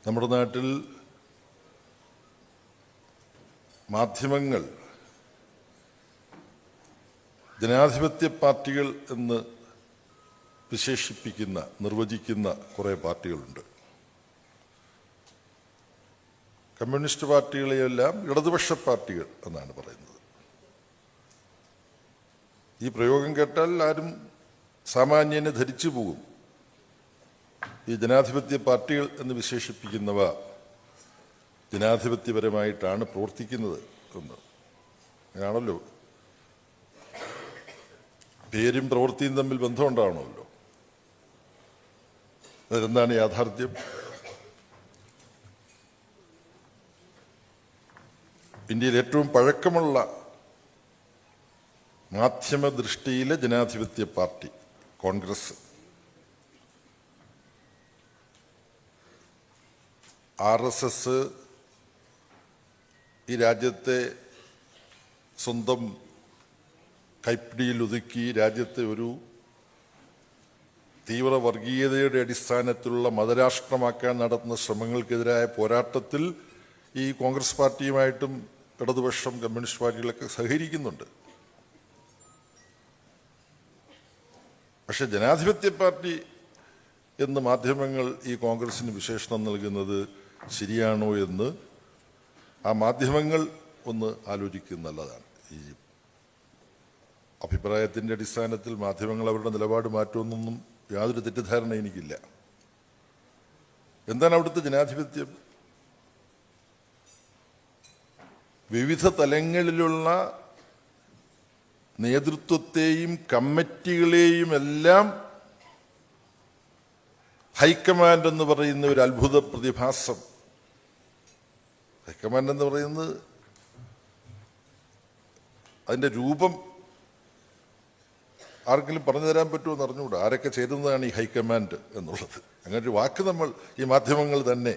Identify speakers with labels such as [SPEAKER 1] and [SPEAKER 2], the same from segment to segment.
[SPEAKER 1] നമ്മുടെ നാട്ടിൽ മാധ്യമങ്ങൾ ജനാധിപത്യ പാർട്ടികൾ എന്ന് വിശേഷിപ്പിക്കുന്ന നിർവചിക്കുന്ന കുറേ പാർട്ടികളുണ്ട്. കമ്മ്യൂണിസ്റ്റ് പാർട്ടികളെയെല്ലാം ഇടതുപക്ഷ പാർട്ടികൾ എന്നാണ് പറയുന്നത്. ഈ പ്രയോഗം കേട്ടാൽ ആരും സാമാന്യനെ ധരിച്ചു പോകും ഈ ജനാധിപത്യ പാർട്ടികൾ എന്ന് വിശേഷിപ്പിക്കുന്നവ ജനാധിപത്യപരമായിട്ടാണ് പ്രവർത്തിക്കുന്നത് എന്ന്. അങ്ങനെയാണല്ലോ, പേരും പ്രവൃത്തിയും തമ്മിൽ ബന്ധമുണ്ടാവണമല്ലോ. അതെന്താണ് യാഥാർത്ഥ്യം? ഇന്ത്യയിൽ ഏറ്റവും പഴക്കമുള്ള മാധ്യമദൃഷ്ടിയിലെ ജനാധിപത്യ പാർട്ടി കോൺഗ്രസ്, RSS ഈ രാജ്യത്തെ സ്വന്തം കൈപ്പിടിയിൽ ഒതുക്കി രാജ്യത്തെ ഒരു തീവ്ര വർഗീയതയുടെ അടിസ്ഥാനത്തിലുള്ള മതരാഷ്ട്രമാക്കാൻ നടത്തുന്ന ശ്രമങ്ങൾക്കെതിരായ പോരാട്ടത്തിൽ ഈ കോൺഗ്രസ് പാർട്ടിയുമായിട്ടും ഇടതുപക്ഷം കമ്മ്യൂണിസ്റ്റ് പാർട്ടികളൊക്കെ സഹകരിക്കുന്നുണ്ട്. പക്ഷെ ജനാധിപത്യ പാർട്ടി എന്ന് മാധ്യമങ്ങൾ ഈ കോൺഗ്രസിന് വിശേഷണം നൽകുന്നത് ശരിയാണോ എന്ന് ആ മാധ്യമങ്ങൾ ഒന്ന് ആലോചിക്കുന്നത് നല്ലതാണ്. ഈ അഭിപ്രായത്തിൻ്റെ അടിസ്ഥാനത്തിൽ മാധ്യമങ്ങൾ അവരുടെ നിലപാട് മാറ്റുമെന്നൊന്നും യാതൊരു തെറ്റിദ്ധാരണ എനിക്കില്ല. എന്താണ് അവിടുത്തെ ജനാധിപത്യം? വിവിധ തലങ്ങളിലുള്ള നേതൃത്വത്തെയും കമ്മിറ്റികളെയും എല്ലാം ഹൈക്കമാൻഡ് എന്ന് പറയുന്ന ഒരു അത്ഭുത പ്രതിഭാസം. ഹൈക്കമാൻഡ് എന്ന് പറയുന്നത് അതിൻ്റെ രൂപം ആർക്കെങ്കിലും പറഞ്ഞു തരാൻ പറ്റുമോ എന്ന് അറിഞ്ഞുകൂടാ. ആരൊക്കെ ചേരുന്നതാണ് ഈ ഹൈക്കമാൻഡ് എന്നുള്ളത്? അങ്ങനെ ഒരു വാക്ക് നമ്മൾ ഈ മാധ്യമങ്ങൾ തന്നെ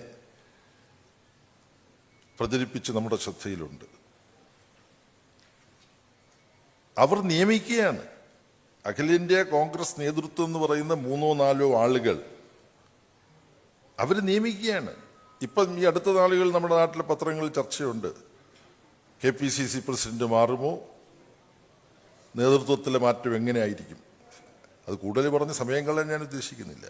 [SPEAKER 1] പ്രചരിപ്പിച്ച് നമ്മുടെ ശ്രദ്ധയിലുണ്ട്. അവർ നിയമിക്കുകയാണ്. അഖിലേന്ത്യാ കോൺഗ്രസ് നേതൃത്വം എന്ന് പറയുന്ന 3-4 ആളുകൾ അവർ നിയമിക്കുകയാണ്. ഇപ്പം ഈ അടുത്ത നാളുകൾ നമ്മുടെ നാട്ടിലെ പത്രങ്ങളിൽ ചർച്ചയുണ്ട്. KPCC പ്രസിഡന്റ് മാറുമോ, നേതൃത്വത്തിലെ മാറ്റം എങ്ങനെയായിരിക്കും? അത് കൂടുതൽ പറഞ്ഞ് സമയം കളയാൻ ഞാൻ ഉദ്ദേശിക്കുന്നില്ല.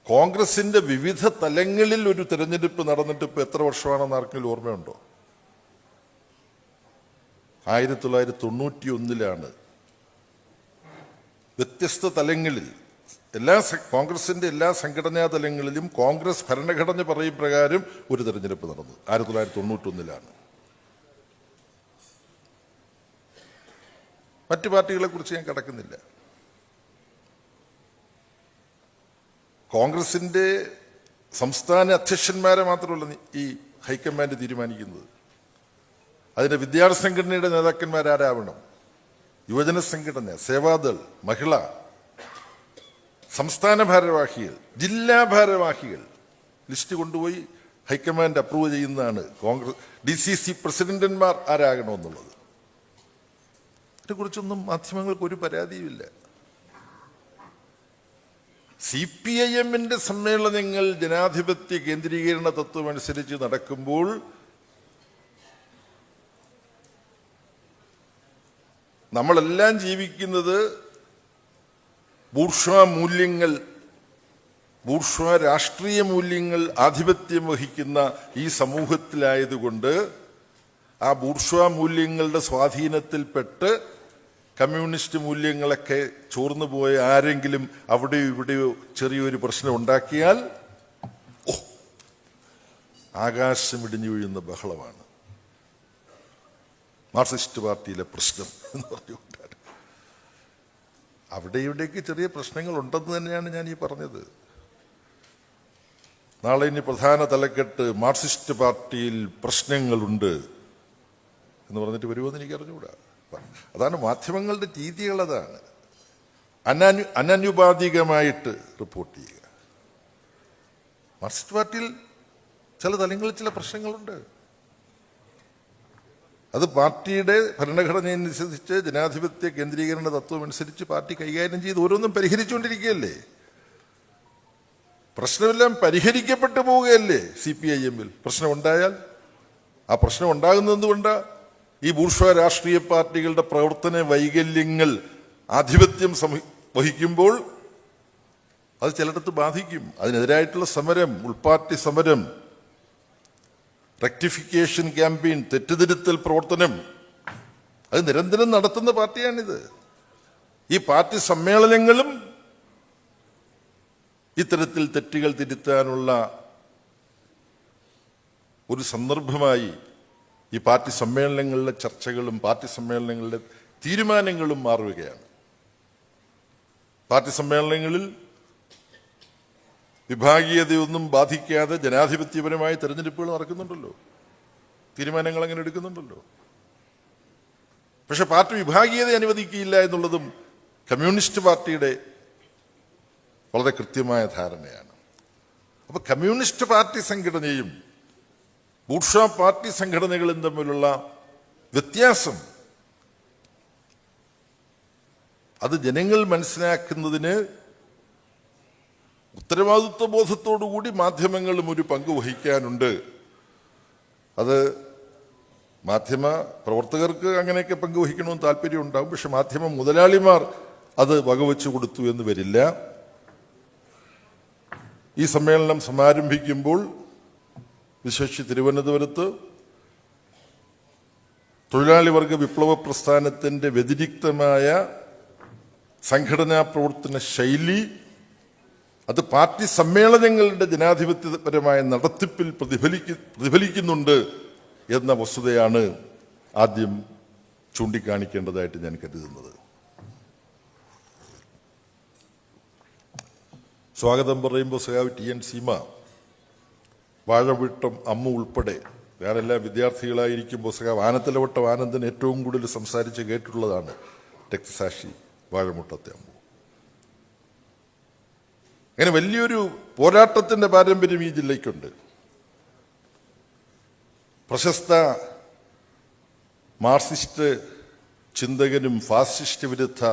[SPEAKER 1] കോൺഗ്രസിന്റെ വിവിധ തലങ്ങളിൽ ഒരു തെരഞ്ഞെടുപ്പ് നടന്നിട്ട് ഇപ്പൊ എത്ര വർഷമാണെന്ന് ആർക്കെങ്കിലും ഓർമ്മയുണ്ടോ? 1991 വ്യത്യസ്ത തലങ്ങളിൽ കോൺഗ്രസിന്റെ എല്ലാ സംഘടനാ തലങ്ങളിലും കോൺഗ്രസ് ഭരണഘടന പറയും പ്രകാരം ഒരു തെരഞ്ഞെടുപ്പ് നടന്നു. 1991. മറ്റു പാർട്ടികളെ കുറിച്ച് ഞാൻ കടക്കുന്നില്ല. കോൺഗ്രസിന്റെ സംസ്ഥാന അധ്യക്ഷന്മാരെ മാത്രമല്ല ഈ ഹൈക്കമാൻഡ് തീരുമാനിക്കുന്നത്. അതിന്റെ വിദ്യാർത്ഥി സംഘടനയുടെ നേതാക്കന്മാരാരാവണം, യുവജന സംഘടന, സേവാദൾ, മഹിള, സംസ്ഥാന ഭാരവാഹികൾ, ജില്ലാ ഭാരവാഹികൾ ലിസ്റ്റ് കൊണ്ടുപോയി ഹൈക്കമാൻഡ് അപ്രൂവ് ചെയ്യുന്നതാണ്. കോൺഗ്രസ് DCC പ്രസിഡന്റന്മാർ ആരാകണമെന്നുള്ളത് അതിനെക്കുറിച്ചൊന്നും മാധ്യമങ്ങൾക്ക് ഒരു പരാതിയുമില്ല. CPIM-ന്റെ സമ്മേളനങ്ങൾ ജനാധിപത്യ കേന്ദ്രീകരണ തത്വം അനുസരിച്ച് നടക്കുമ്പോൾ നമ്മളെല്ലാം ജീവിക്കുന്നത് ബൂർഷ്വാ മൂല്യങ്ങൾ, ബൂർഷ്വാ രാഷ്ട്രീയ മൂല്യങ്ങൾ ആധിപത്യം വഹിക്കുന്ന ഈ സമൂഹത്തിലായതുകൊണ്ട് ആ ബൂർഷ്വാ മൂല്യങ്ങളുടെ സ്വാധീനത്തിൽപ്പെട്ട് കമ്മ്യൂണിസ്റ്റ് മൂല്യങ്ങളൊക്കെ ചോർന്നു പോയ ആരെങ്കിലും അവിടെയോ ഇവിടെയോ ചെറിയൊരു പ്രശ്നം ഉണ്ടാക്കിയാൽ ആകാശം ഇടിഞ്ഞു വീഴുന്ന ബഹളമാണ്. മാർക്സിസ്റ്റ് പാർട്ടിയിലെ പ്രശ്നം എന്ന് പറഞ്ഞുകൊണ്ടാണ്. അവിടെ ഇവിടേക്ക് ചെറിയ പ്രശ്നങ്ങൾ ഉണ്ടെന്ന് തന്നെയാണ് ഞാൻ ഈ പറഞ്ഞത്. നാളെ ഇനി പ്രധാന തലക്കെട്ട് മാർക്സിസ്റ്റ് പാർട്ടിയിൽ പ്രശ്നങ്ങളുണ്ട് എന്ന് പറഞ്ഞിട്ട് വരുമെന്ന് എനിക്ക് അറിഞ്ഞുകൂടാ. അതാണ് മാധ്യമങ്ങളുടെ രീതികൾ. അതാണ് അനനുപാതികമായിട്ട് റിപ്പോർട്ട് ചെയ്യുക. മാർക്സിസ്റ്റ് പാർട്ടിയിൽ ചില തലങ്ങളിൽ ചില പ്രശ്നങ്ങളുണ്ട്. അത് പാർട്ടിയുടെ ഭരണഘടനയനുസരിച്ച് ജനാധിപത്യ കേന്ദ്രീകരണ തത്വം അനുസരിച്ച് പാർട്ടി കൈകാര്യം ചെയ്ത് ഓരോന്നും പരിഹരിച്ചുകൊണ്ടിരിക്കുകയല്ലേ. പ്രശ്നമെല്ലാം പരിഹരിക്കപ്പെട്ടു പോവുകയല്ലേ CPIM-ൽ? പ്രശ്നമുണ്ടായാൽ ആ പ്രശ്നം ഉണ്ടാകുന്നത് എന്തുകൊണ്ടാണ്? ഈ ബൂർഷ്വാ രാഷ്ട്രീയ പാർട്ടികളുടെ പ്രവർത്തന വൈകല്യങ്ങൾ ആധിപത്യം വഹിക്കുമ്പോൾ അത് ചിലയിടത്ത് ബാധിക്കും. അതിനെതിരായിട്ടുള്ള സമരം, ഉൾപാർട്ടി സമരം, റെക്ടിഫിക്കേഷൻ ക്യാമ്പയിൻ, തെറ്റുതിരുത്തൽ പ്രവർത്തനം അത് നിരന്തരം നടത്തുന്ന പാർട്ടിയാണിത്. ഈ പാർട്ടി സമ്മേളനങ്ങളും ഇത്തരത്തിൽ തെറ്റുകൾ തിരുത്താനുള്ള ഒരു സന്ദർഭമായി ഈ പാർട്ടി സമ്മേളനങ്ങളിലെ ചർച്ചകളും പാർട്ടി സമ്മേളനങ്ങളിലെ തീരുമാനങ്ങളും മാറുകയാണ്. പാർട്ടി സമ്മേളനങ്ങളിൽ വിഭാഗീയതയൊന്നും ബാധിക്കാതെ ജനാധിപത്യപരമായ തെരഞ്ഞെടുപ്പുകൾ നടക്കുന്നുണ്ടല്ലോ, തീരുമാനങ്ങൾ അങ്ങനെ എടുക്കുന്നുണ്ടല്ലോ. പക്ഷെ പാർട്ടി വിഭാഗീയത അനുവദിക്കില്ല എന്നുള്ളതും കമ്മ്യൂണിസ്റ്റ് പാർട്ടിയുടെ വളരെ കൃത്യമായ ധാരണയാണ്. അപ്പൊ കമ്മ്യൂണിസ്റ്റ് പാർട്ടി സംഘടനയും ബൂർഷ്വാ പാർട്ടി സംഘടനകളും തമ്മിലുള്ള വ്യത്യാസം അത് ജനങ്ങൾ മനസ്സിലാക്കുന്നതിന് ഉത്തരവാദിത്വ ബോധത്തോടുകൂടി മാധ്യമങ്ങളും ഒരു പങ്ക് വഹിക്കാനുണ്ട്. അത് മാധ്യമ പ്രവർത്തകർക്ക് അങ്ങനെയൊക്കെ പങ്കുവഹിക്കണമെന്ന് താല്പര്യം ഉണ്ടാകും. പക്ഷെ മാധ്യമ മുതലാളിമാർ അത് വകവെച്ചു കൊടുത്തു എന്ന് വരില്ല. ഈ സമ്മേളനം സമാരംഭിക്കുമ്പോൾ വിശേഷിച്ച് തിരുവനന്തപുരത്ത് തൊഴിലാളി വർഗ വിപ്ലവ പ്രസ്ഥാനത്തിന്റെ വ്യതിരിക്തമായ സംഘടനാ പ്രവർത്തന ശൈലി അത് പാർട്ടി സമ്മേളനങ്ങളുടെ ജനാധിപത്യപരമായ നടത്തിപ്പിൽ പ്രതിഫലിക്കുന്നുണ്ട് എന്ന വസ്തുതയാണ് ആദ്യം ചൂണ്ടിക്കാണിക്കേണ്ടതായിട്ട് ഞാൻ കരുതുന്നത്. സ്വാഗതം പറയുമ്പോൾ സഖാവ് TN സീമ, വാഴവട്ടം അമ്മ ഉൾപ്പെടെ വേറെല്ലാം വിദ്യാർത്ഥികളായിരിക്കുമ്പോൾ സഖാവ് ആനത്തലവട്ടം ആനന്ദൻ ഏറ്റവും കൂടുതൽ സംസാരിച്ച് കേട്ടിട്ടുള്ളതാണ് രക്തസാക്ഷി വാഴമുട്ടത്തെ അമ്മ. അങ്ങനെ വലിയൊരു പോരാട്ടത്തിന്റെ പാരമ്പര്യം ഈ ജില്ലയ്ക്കുണ്ട്. പ്രശസ്ത മാർക്സിസ്റ്റ് ചിന്തകനും ഫാസിസ്റ്റ് വിരുദ്ധ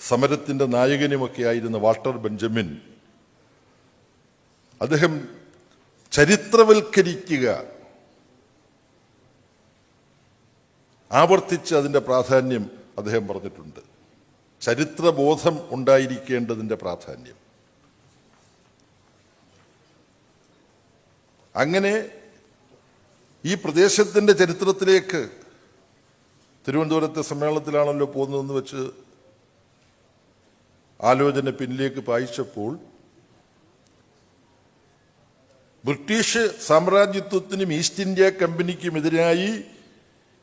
[SPEAKER 1] സമരത്തിന്റെ നായകനുമൊക്കെ ആയിരുന്ന വാൾട്ടർ ബെഞ്ചമിൻ, അദ്ദേഹം ചരിത്രവൽക്കരിക്കുക, ആവർത്തിച്ച് അതിന്റെ പ്രാധാന്യം അദ്ദേഹം പറഞ്ഞിട്ടുണ്ട്. ചരിത്രബോധം ഉണ്ടായിരിക്കേണ്ടതിന്റെ പ്രാധാന്യം. അങ്ങനെ ഈ പ്രദേശത്തിന്റെ ചരിത്രത്തിലേക്ക് തിരുവനന്തപുരത്തെ സമ്മേളനത്തിലാണല്ലോ പോകുന്നതെന്ന് വെച്ച് ആലോചന പിന്നിലേക്ക് പായിച്ചപ്പോൾ ബ്രിട്ടീഷ് സാമ്രാജ്യത്വത്തിനും ഈസ്റ്റ് ഇന്ത്യ കമ്പനിക്കുമെതിരായി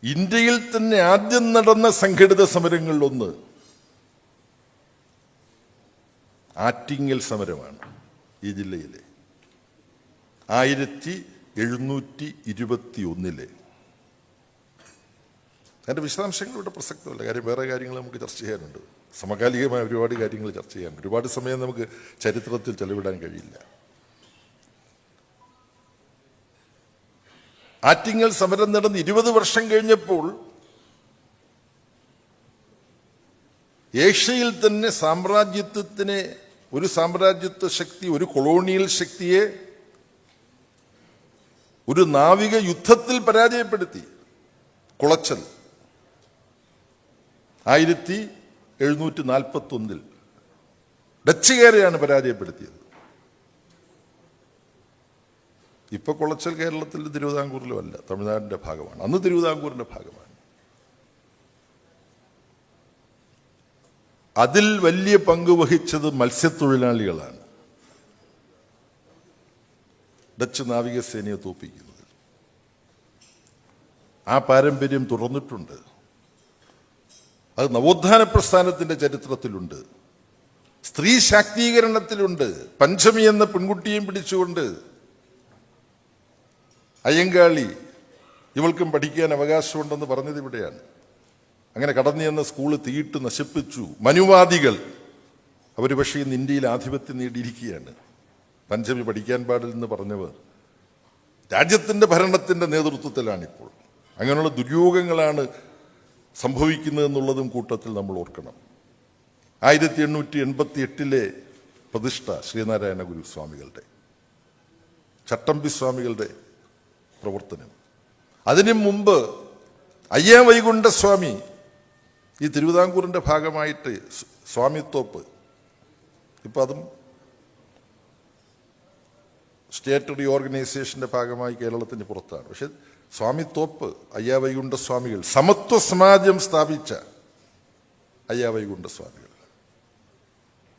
[SPEAKER 1] ഇന്ത്യയിൽ തന്നെ ആദ്യം നടന്ന സംഘടിത സമരങ്ങളിലൊന്ന് ആറ്റിങ്ങൽ സമരമാണ് ഈ ജില്ലയിലെ 1721. അതിൻ്റെ വിശദാംശങ്ങൾ ഇവിടെ പ്രസക്തമല്ല. കാര്യം വേറെ കാര്യങ്ങൾ നമുക്ക് ചർച്ച ചെയ്യാനുണ്ട്. സമകാലികമായ ഒരുപാട് കാര്യങ്ങൾ ചർച്ച ചെയ്യാനുണ്ട്. ഒരുപാട് സമയം നമുക്ക് ചരിത്രത്തിൽ ചെലവിടാൻ കഴിയില്ല. ആറ്റിങ്ങൽ സമരം നടന്ന് 20 വർഷം കഴിഞ്ഞപ്പോൾ ഏഷ്യയിൽ തന്നെ സാമ്രാജ്യത്വത്തിനെ, ഒരു സാമ്രാജ്യത്വ ശക്തി, ഒരു കൊളോണിയൽ ശക്തിയെ ഒരു നാവിക യുദ്ധത്തിൽ പരാജയപ്പെടുത്തി. കുളച്ചൽ 1741 ഡച്ചുകാരെയാണ് പരാജയപ്പെടുത്തിയത്. ഇപ്പൊ കുളച്ചൽ കേരളത്തിൽ തിരുവിതാംകൂറിലും അല്ല, തമിഴ്നാടിന്റെ ഭാഗമാണ്. അന്ന് തിരുവിതാംകൂറിന്റെ ഭാഗമാണ്. അതിൽ വലിയ പങ്ക് വഹിച്ചത് മത്സ്യത്തൊഴിലാളികളാണ്. ഡച്ച് നാവികസേനയെ തോൽപ്പിക്കുന്നത്. ആ പാരമ്പര്യം തുടർന്നിട്ടുണ്ട്. അത് നവോത്ഥാന പ്രസ്ഥാനത്തിന്റെ ചരിത്രത്തിലുണ്ട്, സ്ത്രീ ശാക്തീകരണത്തിലുണ്ട്. പഞ്ചമി എന്ന പെൺകുട്ടിയെയും പിടിച്ചുകൊണ്ട് അയ്യങ്കാളി ഇവൾക്കും പഠിക്കാൻ അവകാശമുണ്ടെന്ന് പറഞ്ഞത് ഇവിടെയാണ്. അങ്ങനെ കടന്നു ചെന്ന സ്കൂള് തീയിട്ട് നശിപ്പിച്ചു. മനുവാദികൾ അവർ പക്ഷേ ഇന്ന് ഇന്ത്യയിൽ ആധിപത്യം നേടിയിരിക്കുകയാണ്. പഞ്ചമി പഠിക്കാൻ പാടില്ലെന്ന് പറഞ്ഞവർ രാജ്യത്തിന്റെ ഭരണത്തിന്റെ നേതൃത്വത്തിലാണിപ്പോൾ. അങ്ങനെയുള്ള ദുര്യോഗങ്ങളാണ് സംഭവിക്കുന്നതെന്നുള്ളതും കൂട്ടത്തിൽ നമ്മൾ ഓർക്കണം. 1888 പ്രതിഷ്ഠ ശ്രീനാരായണ ഗുരുസ്വാമികളുടെ, ചട്ടമ്പി സ്വാമികളുടെ പ്രവർത്തനം. അതിനു മുമ്പ് അയ്യാ വൈകുണ്ഠസ്വാമി ഈ തിരുവിതാംകൂറിന്റെ ഭാഗമായിട്ട് സ്വാമിത്തോപ്പ്, ഇപ്പം അതും സ്റ്റേറ്റ് റീഓർഗനൈസേഷന്റെ ഭാഗമായി കേരളത്തിന് പുറത്താണ്. പക്ഷെ സ്വാമിത്തോപ്പ് അയ്യാ വൈകുണ്ഠസ്വാമികൾ, സമത്വ സമാജം സ്ഥാപിച്ച അയ്യാ വൈകുണ്ഠസ്വാമികൾ.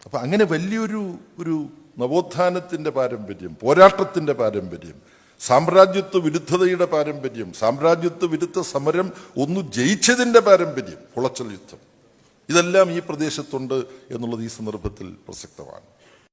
[SPEAKER 1] അപ്പൊ അങ്ങനെ വലിയൊരു നവോത്ഥാനത്തിന്റെ പാരമ്പര്യം, പോരാട്ടത്തിന്റെ പാരമ്പര്യം, സാമ്രാജ്യത്വ വിരുദ്ധതയുടെ പാരമ്പര്യം, സാമ്രാജ്യത്വ വിരുദ്ധ സമരം ഒന്നു ജയിച്ചതിന്റെ പാരമ്പര്യം, കുളച്ചൽ യുദ്ധം, ഇതെല്ലാം ഈ പ്രദേശത്തുണ്ട് എന്നുള്ളത് ഈ സന്ദർഭത്തിൽ പ്രസക്തമാണ്.